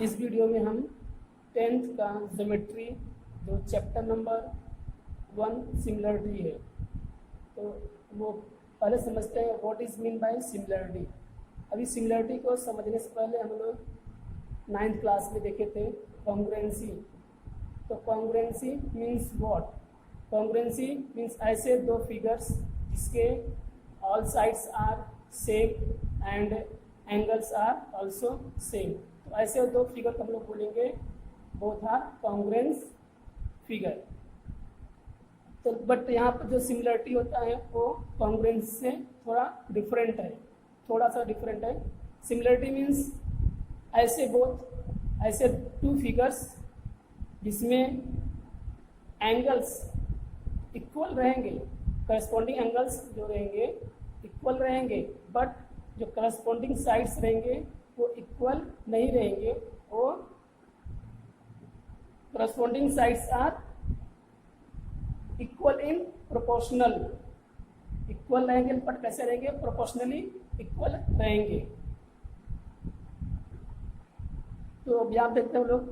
इस वीडियो में हम 10th का ज्योमेट्री जो चैप्टर नंबर 1 सिमिलरिटी है, तो वो पहले समझते हैं what is mean by similarity. अभी सिमिलरिटी को समझने से पहले हम लोग 9th क्लास में देखे थे कॉन्ग्रुएंसी। तो congruency means what? Congruency means ऐसे दो फिगर्स जिसके all sides are same and angles are also same. तो ऐसे दो फिगर को हम लोग बोलेंगे बोथ आर कॉन्ग्रुएंस फिगर। तो बट यहाँ पर जो सिमिलरिटी होता है वो कॉन्ग्रुएंस से थोड़ा डिफरेंट है, थोड़ा सा डिफरेंट है। सिमिलरिटी मीन्स ऐसे टू फिगर्स जिसमें एंगल्स इक्वल रहेंगे, करस्पॉन्डिंग एंगल्स जो रहेंगे इक्वल रहेंगे, बट जो करस्पॉन्डिंग साइड्स रहेंगे वो इक्वल नहीं रहेंगे। और corresponding sides are equal in proportional, equal रहेंगे बट कैसे रहेंगे? प्रोपोर्शनली इक्वल रहेंगे। तो अब यहाँ देखते हैं हम लोग,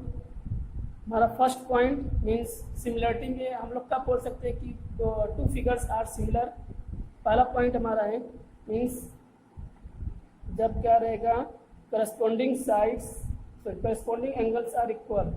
हमारा फर्स्ट पॉइंट मीन्स सिमिलरिटी में हम लोग कब बोल सकते हैं कि टू फिगर्स आर सिमिलर। पहला पॉइंट हमारा है मीन्स जब क्या रहेगा? Corresponding sides corresponding angles are equal.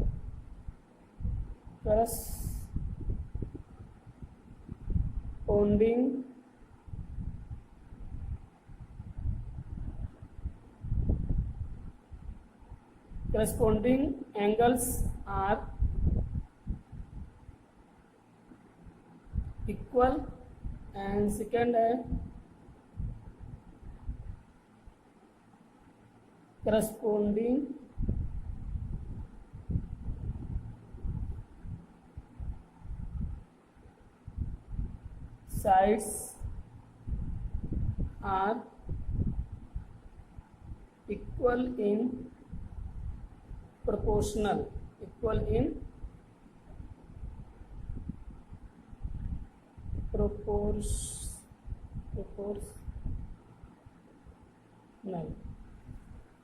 Corresponding angles are equal, and second है corresponding sides are equal in proportional, equal in proportional,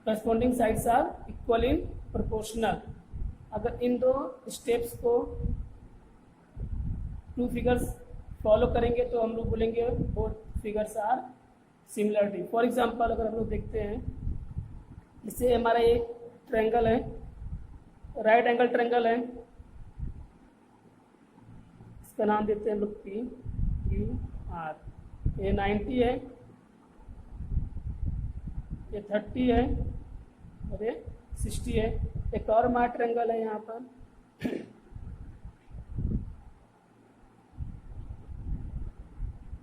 corresponding sides are equal in proportional। अगर इन दो steps को टू फिगर्स फॉलो करेंगे तो हम लोग बोलेंगे both figures are similarity. For example अगर हम लोग देखते हैं, जैसे हमारा ये ट्रायंगल है, राइट एंगल ट्रायंगल है, इसका नाम देते हैं हम लोग पी क्यू आर। ये 90 है, ये 30 है और ये 60 है। एक और हमारा ट्रायंगल है यहाँ पर,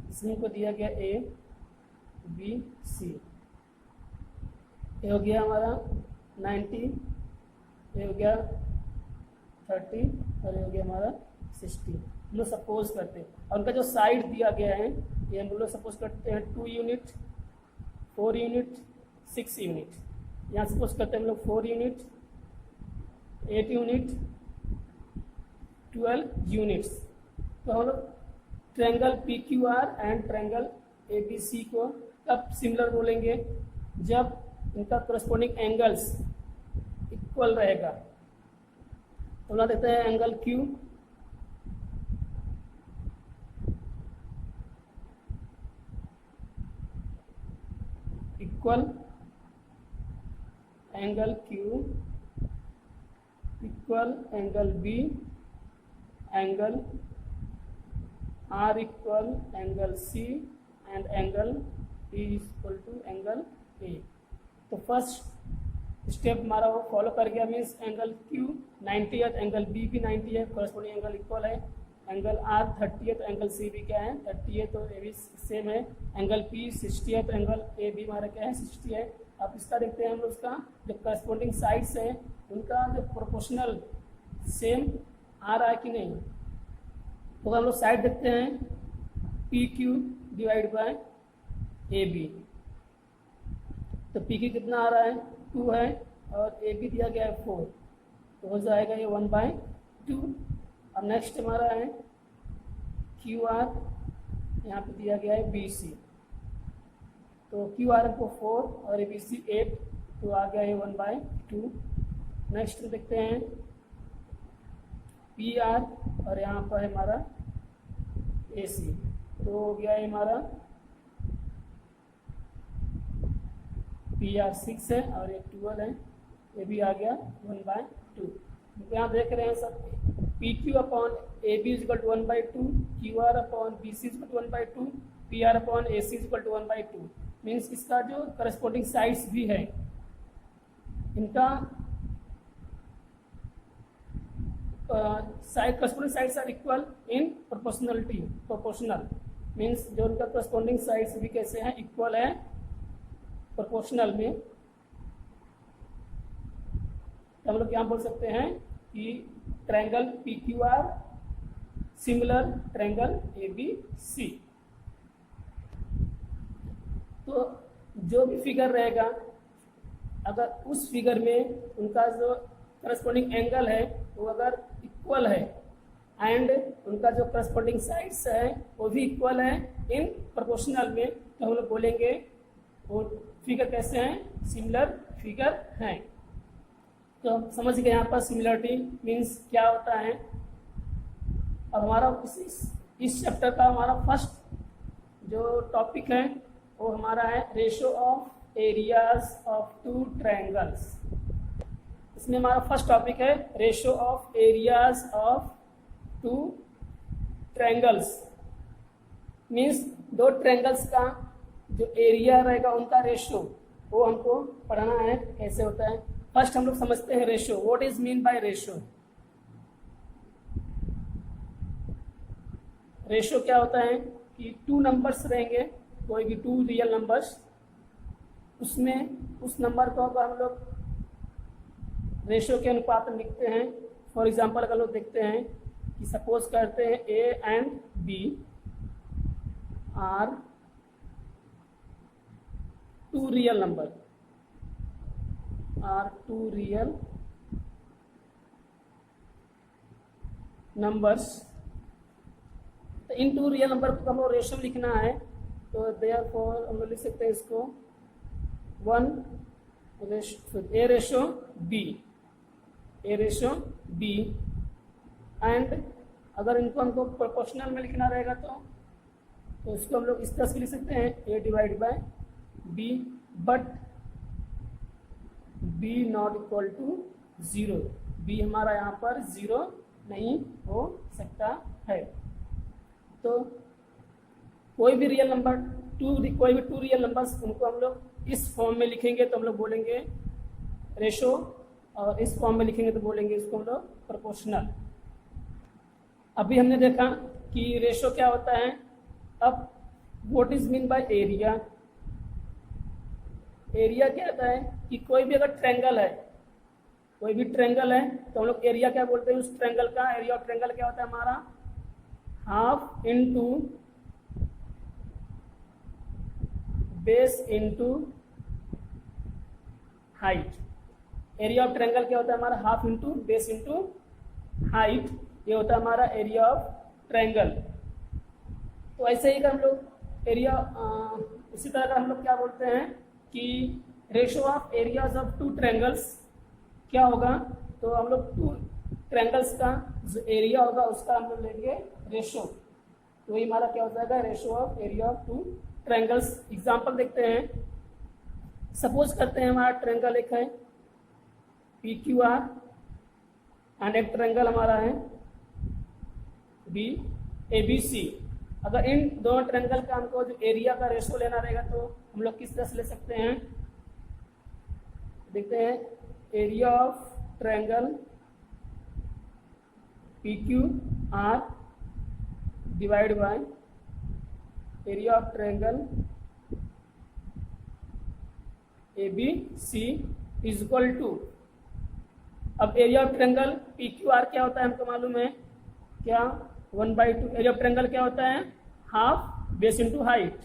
इसमें को दिया गया ए बी सी। ये हो गया हमारा 90, ये हो गया 30 और ये हो गया हमारा 60। हम लोग सपोज करते हैं, और उनका जो साइड दिया गया है ये हम लोग सपोज करते हैं 2 यूनिट, 4 यूनिट, 6 यूनिट। यहाँ सपोज करते हैं हम लोग 4 यूनिट, 8 यूनिट, 12 यूनिट्स। तो हम लोग triangle P Q R and triangle A B C को कब सिमिलर बोलेंगे? जब इनका करस्पॉन्डिंग एंगल्स इक्वल रहेगा। तो बना देते हैं angle Q, equal angle Q equal angle B, angle R equal angle C and angle E equal to angle A. तो फर्स्ट स्टेप हमारा वो फॉलो कर गया, मीन्स एंगल क्यू 90 है, एंगल बी भी 90 है, करस्पॉन्डिंग एंगल इक्वल है। Angle are 30 है तो एंगल सी भी क्या है? 30 है, तो ए भी सेम है। एंगल पी 60 है तो एंगल ए भी हमारा क्या है? 60 है। अब इसका देखते हैं हम लोग, उसका जो करस्पॉन्डिंग साइड्स है उनका जो प्रोपोर्शनल सेम आ रहा है कि नहीं। तो हम लोग साइड देखते हैं, P Q divide by A B. तो पी क्यू कितना आ रहा है? 2 है, और ए बी दिया गया है 4, तो हो जाएगा ये 1/2। अब नेक्स्ट हमारा है क्यू आर, यहाँ पे दिया गया है बी सी। तो क्यू आर को 4 और ए बी सी 8, तो आ गया ये 1/2। नेक्स्ट देखते हैं पी आर और यहाँ पर है हमारा ए सी। तो हो गया है हमारा पी आर 6 है और ये 12 है, ये भी आ गया 1/2। यहाँ देख रहे हैं सब P Q upon A B is equal to 1/2, Q R upon B C is equal to 1/2, P R upon A C is equal to 1/2। Means इसका जो करस्पॉन्डिंग साइड्स भी है इनका side corresponding sides are equal in proportionality. Proportional means जो उनका corresponding sides भी कैसे हैं, इक्वल है प्रोपोर्शनल में। तो हम लोग क्या बोल सकते हैं कि triangle P Q R similar triangle A B C. तो जो भी फिगर रहेगा अगर उस फिगर में उनका जो करस्पॉन्डिंग एंगल है वो अगर इक्वल है एंड उनका जो करस्पॉन्डिंग साइड्स है वो भी इक्वल है इन प्रोपोर्शनल में, तो हम लोग बोलेंगे वो फिगर कैसे हैं, सिमिलर फिगर हैं। तो हम समझ गए यहाँ पर सिमिलरिटी मीन्स क्या होता है। अब हमारा इस चैप्टर का हमारा फर्स्ट जो टॉपिक है वो हमारा है ratio of areas of two triangles. इसमें हमारा फर्स्ट टॉपिक है ratio of areas of two triangles. Means दो ट्रायंगल्स का जो एरिया रहेगा उनका रेशियो वो हमको पढ़ना है कैसे होता है। फर्स्ट हम लोग समझते हैं ratio. What is mean by ratio. Ratio क्या होता है कि टू नंबर्स रहेंगे, कोई भी टू रियल नंबर्स, उसमें उस नंबर को अगर हम लोग रेशियो के अनुपात में लिखते हैं। फॉर एग्जांपल अगर लोग देखते हैं कि सपोज करते हैं A and B are two real number, are two real numbers. तो इन टू रियल नंबर को हम लोग रेशियो लिखना है, तो देयरफॉर हम लोग लिख सकते हैं इसको 1 A ratio B, A ratio B. And अगर इनको हमको प्रोपोर्शनल में लिखना रहेगा तो इसको हम लोग इस तरह से लिख सकते हैं A divide by B, but B not equal to 0। B हमारा यहाँ पर 0 नहीं हो सकता है। तो कोई भी रियल नंबर कोई भी टू रियल नंबर्स उनको हम लोग इस फॉर्म में लिखेंगे तो हम लोग बोलेंगे रेशो, और इस फॉर्म में लिखेंगे तो बोलेंगे इसको हम लोग प्रोपोर्शनल। अभी हमने देखा कि रेशो क्या होता है। अब what is mean by area. Area क्या होता है कि कोई भी अगर ट्रायंगल है, कोई भी ट्रायंगल है तो हम लोग एरिया क्या बोलते हैं उस ट्रायंगल का। एरिया ऑफ ट्रायंगल क्या होता है हमारा, half into base into height. Area of triangle क्या होता है हमारा, half into base into height. ये होता है हमारा एरिया ऑफ ट्रायंगल। तो ऐसे ही हम लोग एरिया इसी तरह का हम लोग क्या बोलते हैं कि ratio of areas of two triangles क्या होगा। तो हम लोग टू ट्रायंगल्स का जो एरिया होगा उसका हम लोग लेंगे रेशियो। तो ये हमारा क्या हो जाएगा, ratio of area of two triangles. Example देखते हैं। सपोज करते हैं हमारा ट्रायंगल एक है पी क्यू आर एंड एक ट्रायंगल हमारा है बी ए बी सी। अगर इन दोनों ट्रायंगल का हमको जो एरिया का रेशियो लेना रहेगा तो हम लोग किस तरह से ले सकते हैं, देखते हैं। Area of triangle P Q R divide by area of triangle A B C is equal to. अब area of triangle P Q R क्या होता है हमको मालूम है क्या, 1/2। एरिया ऑफ ट्रायंगल क्या होता है, हाफ बेस इंटू हाइट।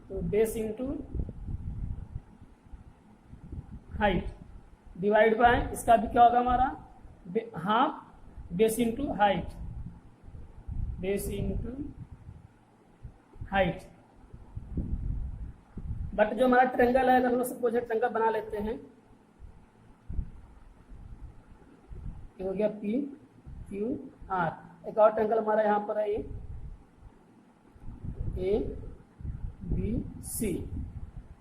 तो base into height divide bye इसका भी क्या होगा हमारा, half base into height, base into height. But जो हमारा ट्रायंगल है, अगर हम लोग सपोज ट्रायंगल बना लेते हैं ये हो गया पी क्यू आर। एक और ट्रायंगल हमारा यहाँ पर है, ये ए बी सी।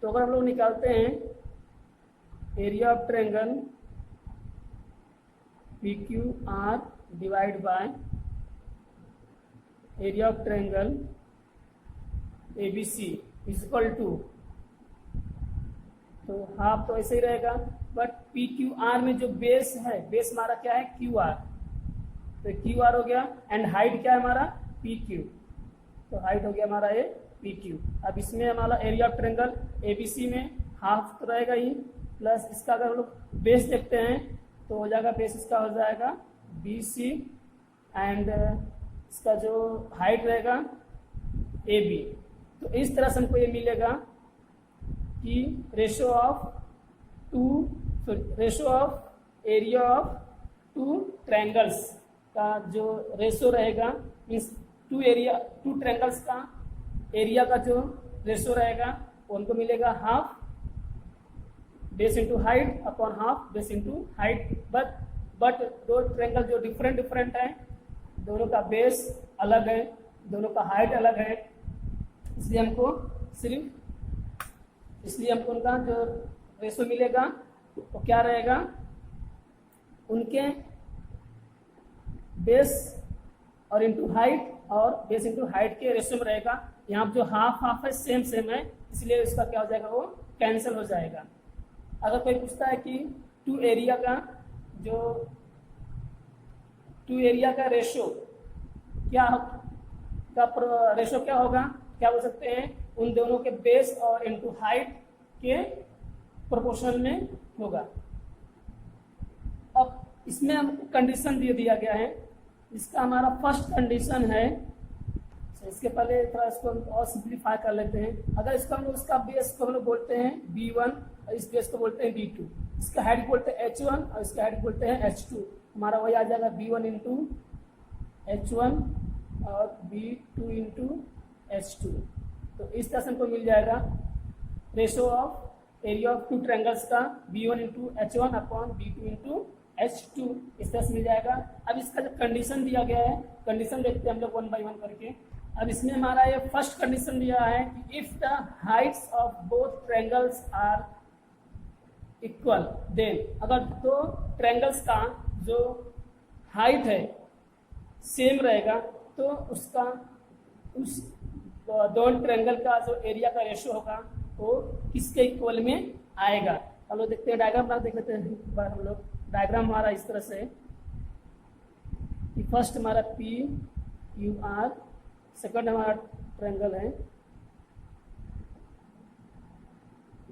तो अगर हम लोग निकालते हैं area of triangle P Q R divide by area of triangle A B C is equal to, तो हाफ तो ऐसे ही रहेगा, बट पी क्यू आर में जो बेस है, बेस हमारा क्या है क्यू आर, तो क्यू आर हो गया, एंड हाइट क्या है हमारा पी क्यू, तो हाइट हो गया हमारा ये पी क्यू। अब इसमें हमारा area of triangle A B C में हाफ तो रहेगा ही, प्लस इसका अगर हम लोग बेस देखते हैं तो हो जाएगा, बेस इसका हो जाएगा बी सी, एंड इसका जो हाइट रहेगा ए बी। तो इस तरह से हमको ये मिलेगा कि ratio of area of two triangles का जो रेशो रहेगा, मीन्स टू ट्रायंगल्स का एरिया का जो रेशो रहेगा वो उनको मिलेगा half base into height upon half base into height. But दो ट्रायंगल जो डिफरेंट है, दोनों का बेस अलग है, दोनों का हाइट अलग है, इसलिए हमको उनका जो रेशो मिलेगा वो क्या रहेगा, उनके बेस और इंटू हाइट और बेस इंटू हाइट के रेशो में रहेगा। यहाँ जो हाफ है सेम है, इसलिए इसका क्या हो जाएगा, वो कैंसिल हो जाएगा। अगर कोई पूछता है कि टू एरिया का रेशो क्या होगा, क्या बोल सकते हैं, उन दोनों के बेस और इनटू हाइट के प्रोपोर्शन में होगा। अब इसमें हमको कंडीशन दे दिया गया है, इसका हमारा फर्स्ट कंडीशन है, इसके पहले थोड़ा इसको और सिंप्लीफाई कर लेते हैं। अगर इसका हम लोग इसका बेस को हम लोग बोलते हैं B1 और इस बेस को बोलते हैं B2, इसका हाइट बोलते हैं H1 और इसका हाइट बोलते हैं H2, हमारा वही आ जाएगा B1 इंटू H1 और B2 इंटू H2। तो इस तरह से हमको मिल जाएगा ratio of area of two triangles का B1 into H1 upon B2 into H2, इस तरह से मिल जाएगा। अब इसका जो कंडीशन दिया गया है, कंडीशन देखते हैं हम लोग वन बाई वन करके। अब इसमें हमारा ये फर्स्ट कंडीशन दिया है कि if the heights of both triangles are equal, then अगर दो ट्रायंगल्स का जो हाइट है सेम रहेगा तो उसका उस दोनों ट्रायंगल का जो एरिया का रेशो होगा वो किसके इक्वल में आएगा। हम लोग देखते हैं डायग्राम बना, देख लेते हैं एक बार हम लोग। डायग्राम हमारा इस तरह से कि फर्स्ट हमारा पी क्यू आर, सेकंड हमारा ट्रायंगल है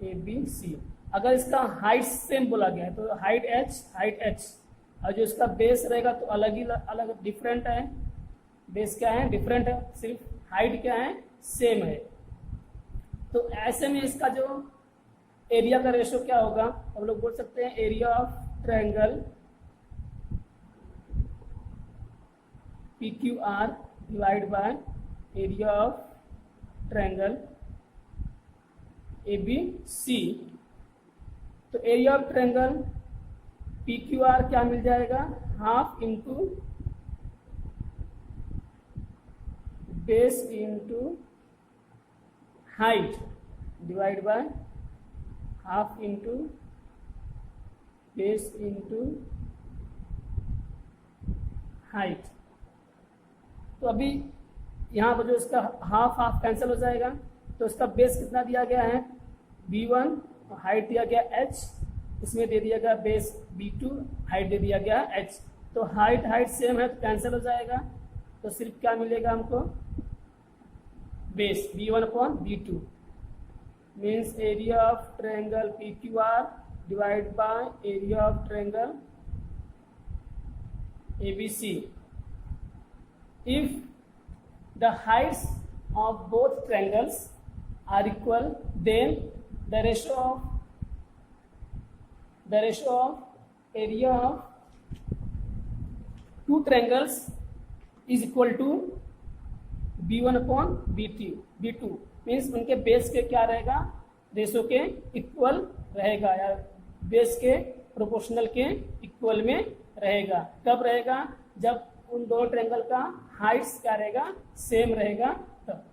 ए बी सी। अगर इसका हाइट सेम बोला गया है तो हाइट h, और जो इसका बेस रहेगा तो अलग डिफरेंट है, बेस क्या है डिफरेंट है, सिर्फ हाइट क्या है सेम है। तो ऐसे में इसका जो एरिया का रेशो क्या होगा, हम लोग बोल सकते हैं area of triangle P Q R divide by area of triangle A B C. तो area of triangle P Q R क्या मिल जाएगा, half into base into height divide by half into base into height. तो अभी यहाँ पर जो इसका हाफ कैंसिल हो जाएगा, तो इसका बेस कितना दिया गया है B1, हाइट दिया गया H, इसमें दे दिया गया बेस B2, हाइट दे दिया गया H। तो हाइट सेम है तो कैंसिल हो जाएगा, तो सिर्फ क्या मिलेगा हमको, base B1 upon B2, means area of triangle PQR divide by area of triangle ABC। If the heights of both triangles are equal, then the ratio of area of two triangles is equal to B1 upon B2 means उनके base के क्या रहेगा, ratio के equal रहेगा, या base के proportional के equal में रहेगा। कब रहेगा? जब उन दो ट्रायंगल का हाइट्स क्या रहेगा? सेम रहेगा तब।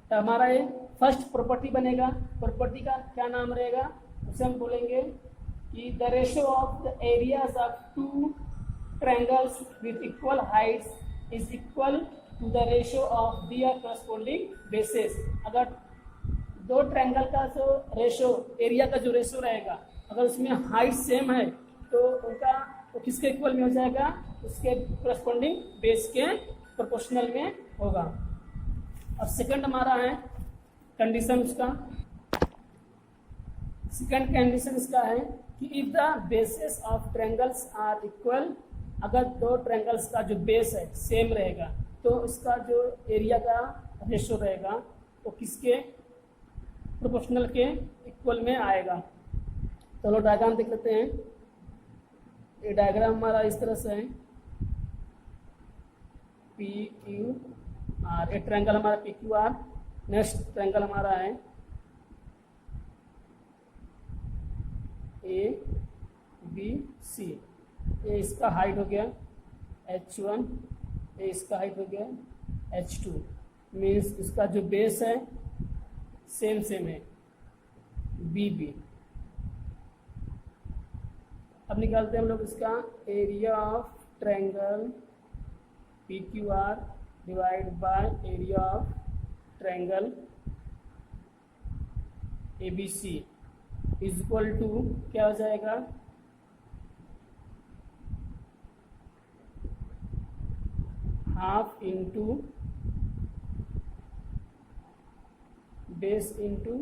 तो हमारा ये फर्स्ट प्रॉपर्टी बनेगा। प्रॉपर्टी का क्या नाम रहेगा? उसे हम बोलेंगे कि the ratio of the areas of two triangles with equal heights is equal to the ratio of their corresponding bases. अगर दो ट्रायंगल का जो रेशियो, एरिया का जो रेशियो रहेगा, अगर उसमें हाइट सेम है तो उनका तो किसके इक्वल में हो जाएगा? उसके करस्पॉन्डिंग बेस के प्रोपोर्शनल में होगा। और सेकंड हमारा है कंडीशन उसका। सेकंड कंडीशन इसका है कि if the bases of triangles are equal, अगर दो ट्रायंगल्स का जो बेस है सेम रहेगा तो इसका जो एरिया का रेशियो रहेगा वो किसके प्रोपोर्शनल के इक्वल में आएगा। चलो डायग्राम देख लेते हैं। ये डायग्राम हमारा इस तरह से है, पी क्यू आर। एक ट्रायंगल हमारा P Q are. Next triangle हमारा है ए बी सी। ये इसका हाइट हो गया h1, ये इसका हाइट हो गया h2। मीन्स इसका जो बेस है सेम सेम है बी बी। अब निकालते हैं हम लोग इसका area of triangle P Q R divide by area of triangle A B C is equal to क्या हो जाएगा? Half into base into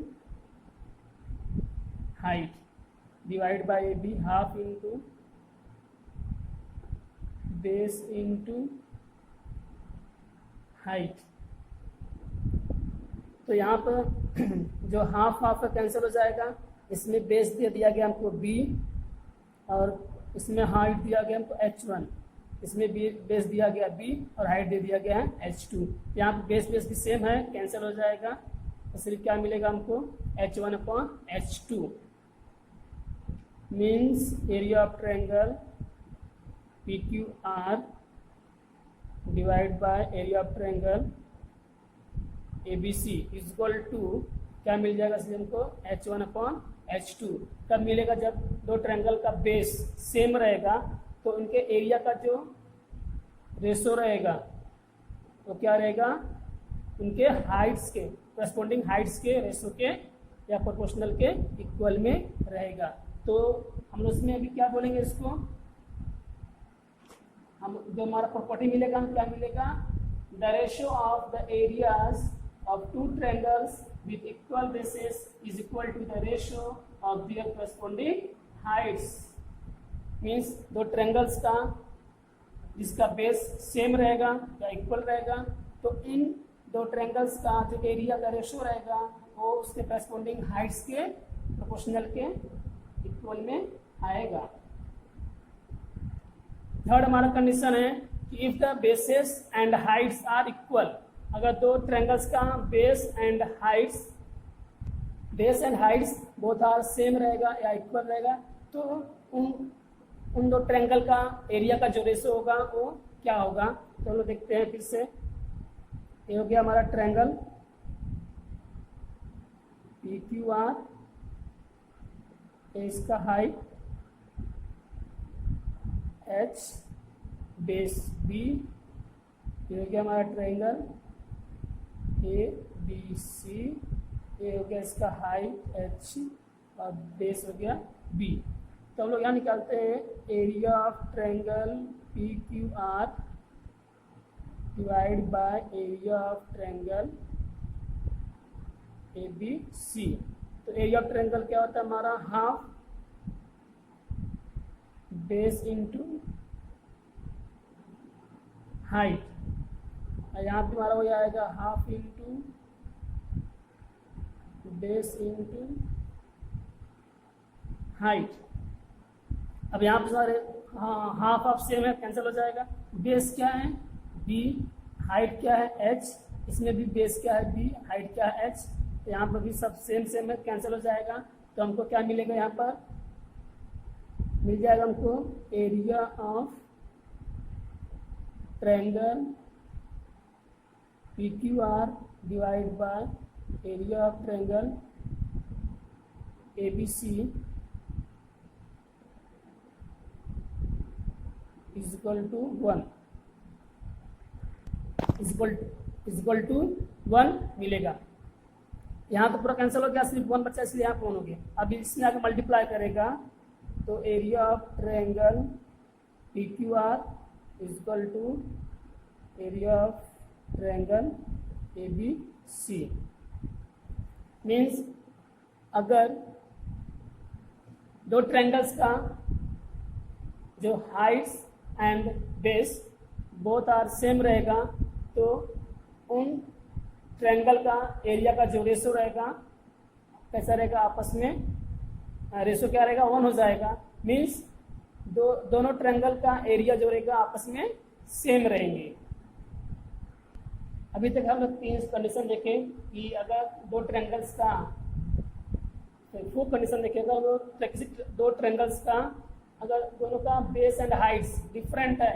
height divide by A B, half into base into height. तो यहाँ पर जो half half का cancel हो जाएगा। इसमें बेस दे दिया गया हमको b और इसमें हाइट दिया गया हमको h1। इसमें बेस दिया गया b और हाइट दे दिया गया है h2। यहाँ पर बेस बेस भी सेम है, कैंसिल हो जाएगा। तो सिर्फ क्या मिलेगा हमको? h1/h2 means area of triangle P Q R divide by area of triangle A B C is equal to क्या मिल जाएगा हमको? h1/h2। कब मिलेगा? जब दो ट्रायंगल का बेस सेम रहेगा तो उनके एरिया का जो रेशो रहेगा वो क्या रहेगा? उनके हाइट्स के करस्पॉन्डिंग हाइट्स के रेशो के या प्रोपोर्शनल के इक्वल में रहेगा। तो हम लोग इसमें अभी क्या बोलेंगे? इसको हम जो हमारा प्रॉपर्टी मिलेगा हम क्या मिलेगा? The ratio of the areas of two triangles with equal bases is equal to the ratio of their corresponding heights। Means दो ट्रायंगल्स का जिसका बेस सेम रहेगा या इक्वल रहेगा तो इन दो ट्रायंगल्स का जो एरिया का रेशियो रहेगा वो उसके करस्पॉन्डिंग हाइट्स के प्रोपोर्शनल के इक्वल में आएगा। थर्ड हमारा कंडीशन है कि if the bases and heights are equal, अगर दो ट्रायंगल्स का base and heights both are same रहेगा या इक्वल रहेगा तो उन दो ट्रायंगल का एरिया का जो रेशो होगा वो क्या होगा? तो हम लोग देखते हैं फिर से। ये हो गया हमारा ट्रायंगल पी क्यू आर, इसका हाइट h, बेस b। ये हो गया हमारा ट्रायंगल ए बी सी। ये हो गया इसका हाइट h और बेस हो गया b। तो हम लोग यहाँ निकालते हैं area of triangle P Q R divide by area of triangle A B C. तो एरिया ऑफ ट्रायंगल क्या होता है हमारा? Half base into height. यहाँ पे हमारा हो जाएगा half into base into height. अब यहाँ पे सारे हाफ ऑफ सेम है, कैंसिल हो जाएगा। बेस क्या है? b, हाइट क्या है? h। इसमें भी बेस क्या है? b, हाइट क्या है? h। तो यहाँ पर भी सब सेम सेम है, कैंसिल हो जाएगा। तो हमको क्या मिलेगा यहाँ पर? मिल जाएगा हमको area of triangle P Q R divide by area of triangle A B C is equal to 1 equal to 1 मिलेगा। यहाँ तो पूरा कैंसिल हो गया, सिर्फ 1 बचा, इसलिए यहाँ 1 हो गया। अब इसमें आगे मल्टीप्लाई करेगा तो area of triangle P Q R is equal to area of triangle A B C. Means अगर दो ट्रायंगल्स का जो heights and base both are same रहेगा तो उन ट्रायंगल का एरिया का जो रेशो रहेगा कैसा रहेगा, आपस में रेशो क्या रहेगा, 1 हो जाएगा। मीन्स दोनों ट्रायंगल का एरिया जो रहेगा आपस में सेम रहेंगे। अभी तक हम लोग 3 कंडीशन देखे कि अगर दो ट्रायंगल्स का, फोर कंडीशन देखेगा, दो ट्रायंगल्स का अगर दोनों का बेस एंड हाइट्स डिफरेंट है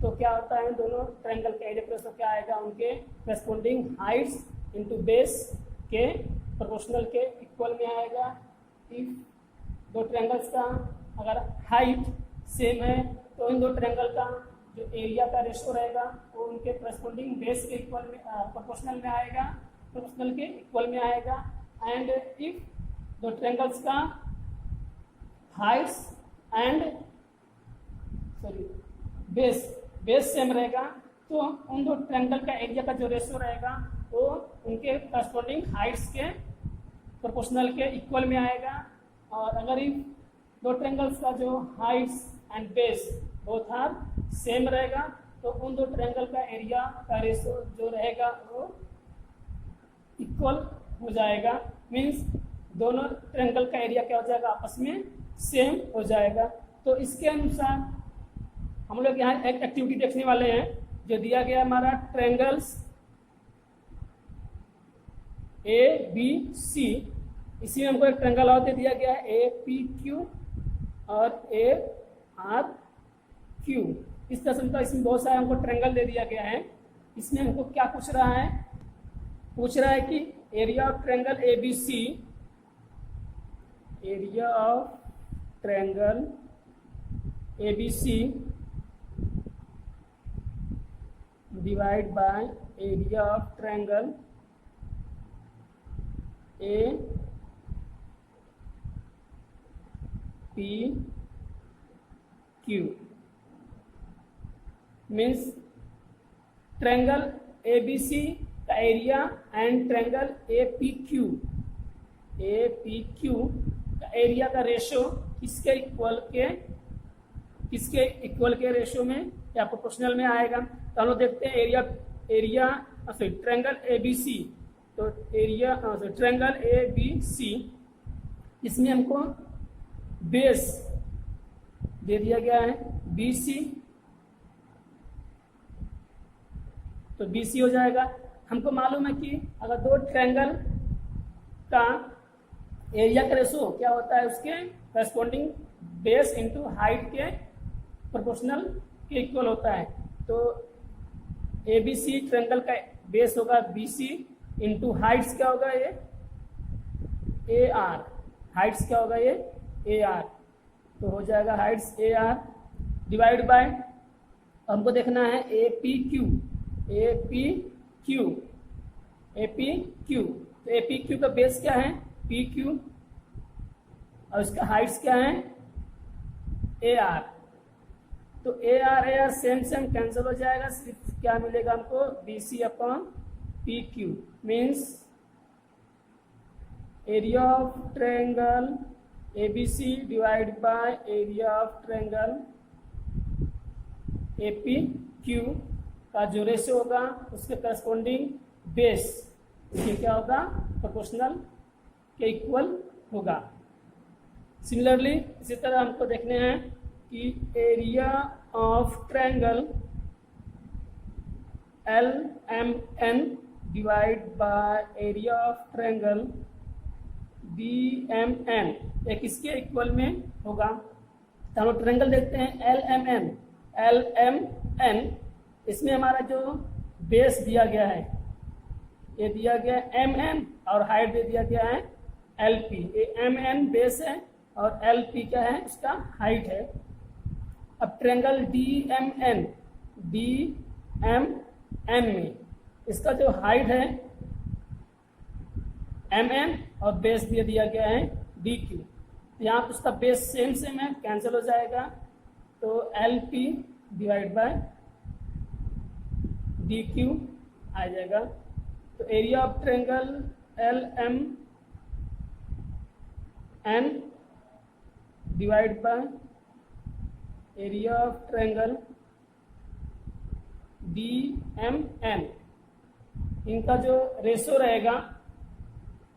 तो क्या होता है, दोनों ट्रायंगल का एरिया रेशो क्या आएगा, उनके करस्पॉन्डिंग हाइट्स इनटू बेस के प्रोपोर्शनल के इक्वल में आएगा। इफ दो ट्रायंगल्स का अगर हाइट सेम है तो इन दो ट्रायंगल का जो एरिया का रेशो रहेगा वो उनके करस्पॉन्डिंग बेस के इक्वल में प्रोपोर्शनल में आएगा, प्रोपोर्शनल के इक्वल में आएगा। एंड इफ दो ट्रायंगल्स का हाइट्स एंड बेस सेम रहेगा तो उन दो ट्रायंगल का एरिया का जो रेशो रहेगा वो उनके करस्पॉन्डिंग हाइट्स के प्रोपोर्शनल के इक्वल में आएगा। और अगर इफ दो ट्रायंगल्स का जो heights and base both are same रहेगा तो उन दो ट्रायंगल का एरिया का रेशो जो रहेगा वो इक्वल हो जाएगा। मीन्स दोनों ट्रायंगल का एरिया क्या हो जाएगा, आपस में सेम हो जाएगा। तो इसके अनुसार हम लोग यहाँ एक एक्टिविटी देखने वाले हैं जो दिया गया हमारा ट्रायंगल्स ए बी सी। इसी में हमको एक ट्रायंगल और दिया गया है ए पी क्यू और ए आर क्यू। इस तरह से इसमें बहुत सारे हमको ट्रायंगल दे दिया गया है। इसमें हमको क्या पूछ रहा है, पूछ रहा है कि area of triangle A B C, area of triangle A B C divide by area of triangle A P Q. Means triangle A B C का area and triangle A P Q का area का ratio किसके equal के ratio में या proportional में आएगा। तो हम लोग देखते हैं ट्रायंगल ए बी सी। तो ट्रायंगल ए बी सी, इसमें हमको बेस दे दिया गया है बी सी, तो बी सी हो जाएगा। हमको मालूम है कि अगर दो ट्रायंगल का एरिया का रेशो क्या होता है, उसके करस्पॉन्डिंग बेस इंटू हाइट के प्रोपोर्शनल के इक्वल होता है। तो ए बी सी ट्रायंगल का बेस होगा बी सी इंटू हाइट्स क्या होगा, ये ए आर, हाइट्स क्या होगा, ये ए आर। तो हो जाएगा Heights A R divide bye, हमको देखना है ए पी क्यू तो ए पी क्यू का बेस क्या है, पी क्यू, और इसका हाइट्स क्या है, ए आर। तो ए आर सेम कैंसिल हो जाएगा, सिर्फ क्या मिलेगा हमको, B C upon P Q. Means area of triangle A B C divide by area of triangle A P Q का जो रेशो होगा उसके करस्पॉन्डिंग बेस ये क्या होगा, प्रोपोर्शनल के इक्वल होगा। सिमिलरली इसी तरह हमको देखने हैं कि area of triangle L M N divide by area of triangle B M N एक इसके इक्वल में होगा। तो हम लोग ट्रायंगल देखते हैं एल एम एन। इसमें हमारा जो बेस दिया गया है, ये दिया गया है एम एन और हाइट दे दिया गया है एल पी। ये एम एन बेस है और एल पी क्या है, इसका हाइट है। अब ट्रायंगल डी एम एन में इसका जो हाइट है एम एन और बेस दे दिया गया है डी क्यू। तो यहाँ पर उसका बेस सेम है, कैंसिल हो जाएगा। तो L P divide by D Q आ जाएगा। तो area of triangle L M N divide by area of triangle D M N, इनका जो रेशो रहेगा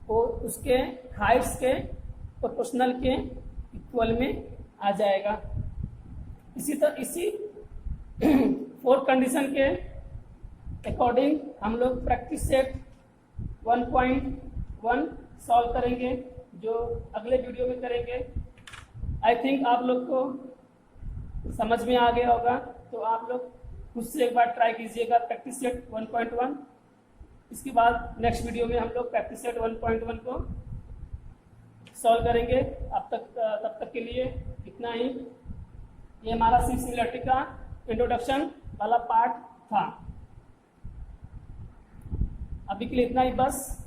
वो उसके हाइट्स के प्रोपोर्शनल के इक्वल में आ जाएगा। इसी फोर्थ कंडीशन के अकॉर्डिंग हम लोग प्रैक्टिस सेट 1.1 सॉल्व करेंगे, जो अगले वीडियो में करेंगे। आई थिंक आप लोग को समझ में आ गया होगा, तो आप लोग खुद से एक बार ट्राई कीजिएगा प्रैक्टिस सेट 1.1। इसके बाद नेक्स्ट वीडियो में हम लोग प्रैक्टिस सेट 1.1 को सॉल्व करेंगे। तब तक के लिए इतना ही। ये हमारा सिमिलरिटी का इंट्रोडक्शन वाला पार्ट था। अभी के लिए इतना ही बस।